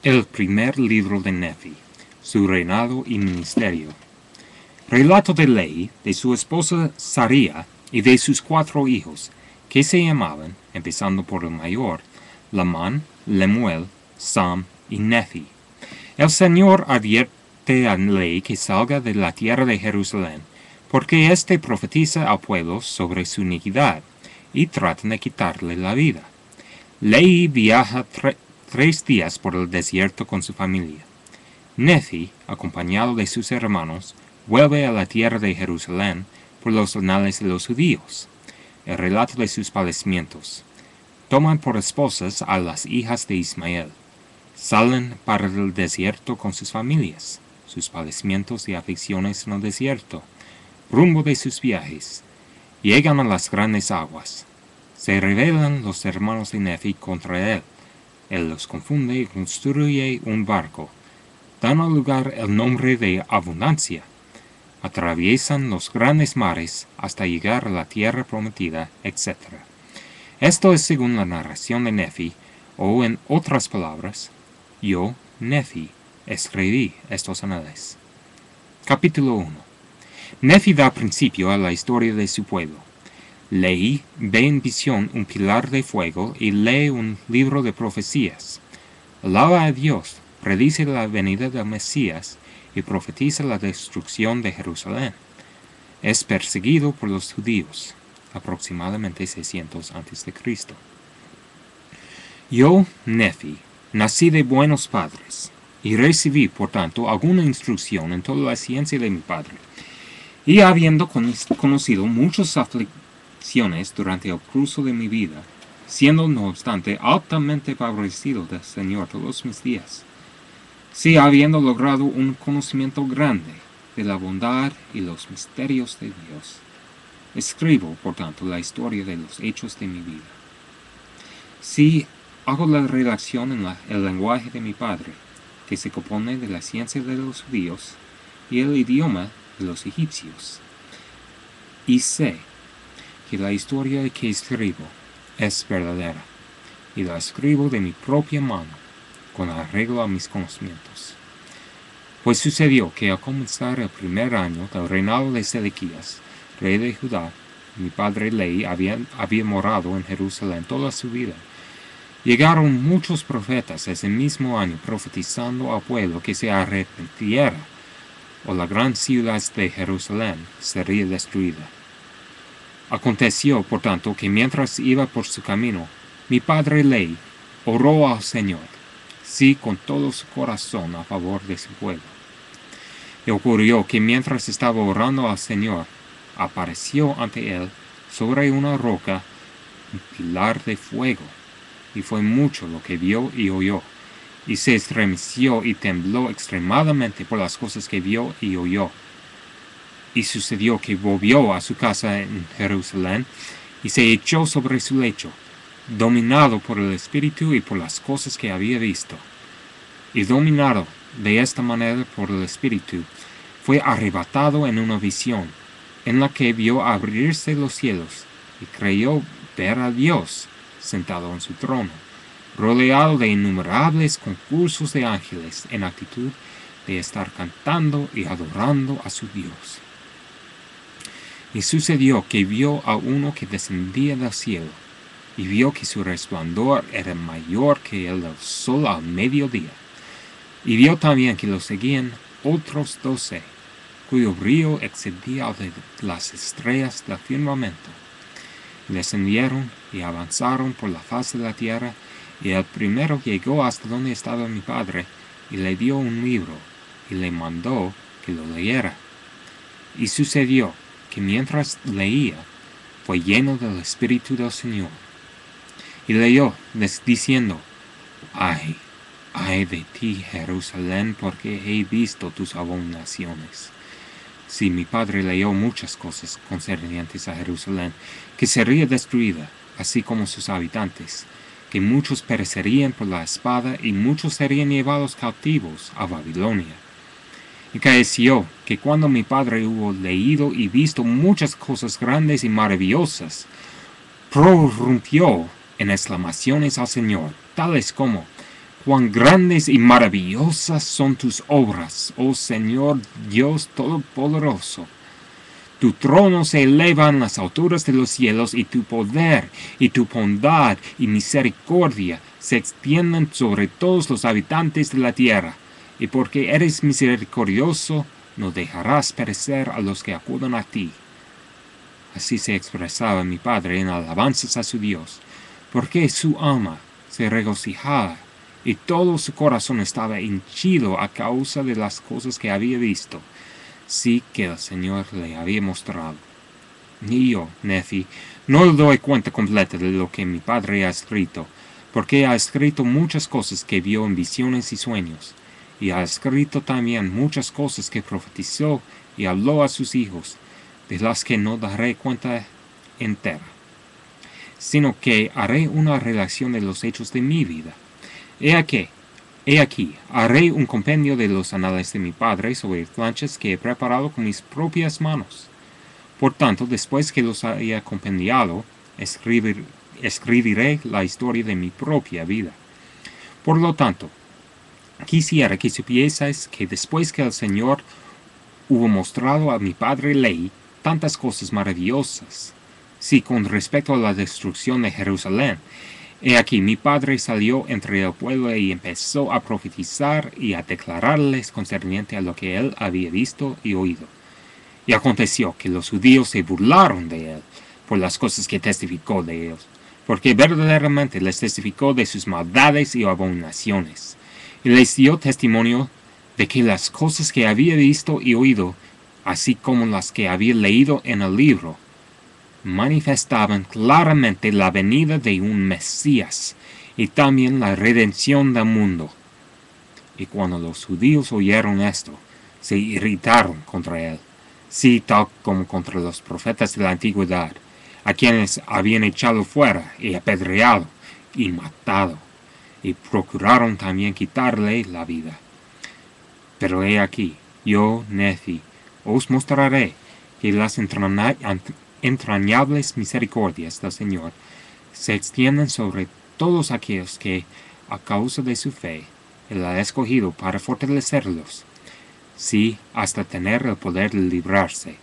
El primer libro de Nefi, su reinado y ministerio. Relato de Ley, de su esposa Saría y de sus 4 hijos, que se llamaban, empezando por el mayor, Lamán, Lemuel, Sam y Nefi. El Señor advierte a Ley que salga de la tierra de Jerusalén, porque éste profetiza al pueblo sobre su iniquidad, y tratan de quitarle la vida. Ley viaja 3 días por el desierto con su familia. Nefi, acompañado de sus hermanos, vuelve a la tierra de Jerusalén por los anales de los judíos. El relato de sus padecimientos. Toman por esposas a las hijas de Ismael. Salen para el desierto con sus familias. Sus padecimientos y aflicciones en el desierto. Rumbo de sus viajes. Llegan a las grandes aguas. Se rebelan los hermanos de Nefi contra él. Él los confunde y construye un barco. Dan al lugar el nombre de Abundancia. Atraviesan los grandes mares hasta llegar a la tierra prometida, etc. Esto es según la narración de Nefi, o en otras palabras, yo, Nefi, escribí estos anales. Capítulo 1. Nefi da principio a la historia de su pueblo. Leí ve en visión un pilar de fuego y lee un libro de profecías. Alaba a Dios, predice la venida del Mesías y profetiza la destrucción de Jerusalén. Es perseguido por los judíos, aproximadamente 600 a.C. Yo, Nefi, nací de buenos padres, y recibí, por tanto, alguna instrucción en toda la ciencia de mi padre. Y habiendo conocido muchas aflicciones durante el curso de mi vida, siendo no obstante altamente favorecido del Señor todos mis días, sí habiendo logrado un conocimiento grande de la bondad y los misterios de Dios, escribo, por tanto, la historia de los hechos de mi vida. Sí hago la redacción en el lenguaje de mi padre, que se compone de la ciencia de los judíos y el idioma de los egipcios. Y sé que la historia que escribo es verdadera, y la escribo de mi propia mano, con arreglo a mis conocimientos. Pues sucedió que al comenzar el primer año del reinado de Sedequías, rey de Judá, mi padre Ley había morado en Jerusalén toda su vida. Llegaron muchos profetas ese mismo año profetizando al pueblo que se arrepintiera, o la gran ciudad de Jerusalén sería destruida. Aconteció, por tanto, que mientras iba por su camino, mi padre Ley oró al Señor, sí con todo su corazón a favor de su pueblo. Y ocurrió que mientras estaba orando al Señor, apareció ante él sobre una roca un pilar de fuego, y fue mucho lo que vio y oyó, y se estremeció y tembló extremadamente por las cosas que vio y oyó. Y sucedió que volvió a su casa en Jerusalén, y se echó sobre su lecho, dominado por el Espíritu y por las cosas que había visto. Y dominado de esta manera por el Espíritu, fue arrebatado en una visión, en la que vio abrirse los cielos, y creyó ver a Dios sentado en su trono, rodeado de innumerables concursos de ángeles en actitud de estar cantando y adorando a su Dios. Y sucedió que vio a uno que descendía del cielo, y vio que su resplandor era mayor que el del sol al mediodía. Y vio también que lo seguían otros 12, cuyo brillo excedía al de las estrellas del firmamento. Y descendieron y avanzaron por la faz de la tierra, y el primero llegó hasta donde estaba mi padre, y le dio un libro, y le mandó que lo leyera. Y sucedió que mientras leía, fue lleno del Espíritu del Señor. Y leyó, diciendo, ay de ti, Jerusalén, porque he visto tus abominaciones. Sí, mi padre leyó muchas cosas concernientes a Jerusalén, que sería destruida, así como sus habitantes, que muchos perecerían por la espada y muchos serían llevados cautivos a Babilonia. Y aconteció que cuando mi padre hubo leído y visto muchas cosas grandes y maravillosas, prorrumpió en exclamaciones al Señor, tales como, Cuán grandes y maravillosas son tus obras, oh Señor Dios Todopoderoso. Tu trono se eleva en las alturas de los cielos, y tu poder, y tu bondad y misericordia se extienden sobre todos los habitantes de la tierra. Y porque eres misericordioso, no dejarás perecer a los que acuden a ti. Así se expresaba mi padre en alabanzas a su Dios, porque su alma se regocijaba, y todo su corazón estaba henchido a causa de las cosas que había visto, sí que el Señor le había mostrado. Y yo, Nefi, no le doy cuenta completa de lo que mi padre ha escrito, porque ha escrito muchas cosas que vio en visiones y sueños, y ha escrito también muchas cosas que profetizó y habló a sus hijos, de las que no daré cuenta entera, sino que haré una relación de los hechos de mi vida. He aquí, haré un compendio de los anales de mi padre sobre planchas que he preparado con mis propias manos. Por tanto, después que los haya compendiado, escribiré la historia de mi propia vida. Por lo tanto, quisiera que supieseis que después que el Señor hubo mostrado a mi padre ley tantas cosas maravillosas, sí, con respecto a la destrucción de Jerusalén, he aquí mi padre salió entre el pueblo y empezó a profetizar y a declararles concerniente a lo que él había visto y oído. Y aconteció que los judíos se burlaron de él por las cosas que testificó de ellos, porque verdaderamente les testificó de sus maldades y abominaciones, y les dio testimonio de que las cosas que había visto y oído, así como las que había leído en el libro, manifestaban claramente la venida de un Mesías y también la redención del mundo. Y cuando los judíos oyeron esto, se irritaron contra él, sí, tal como contra los profetas de la antigüedad, a quienes habían echado fuera y apedreado y matado, y procuraron también quitarle la vida. Pero he aquí, yo, Nefi, os mostraré que las entrañables misericordias del Señor se extienden sobre todos aquellos que, a causa de su fe, Él ha escogido para fortalecerlos, sí, hasta tener el poder de librarse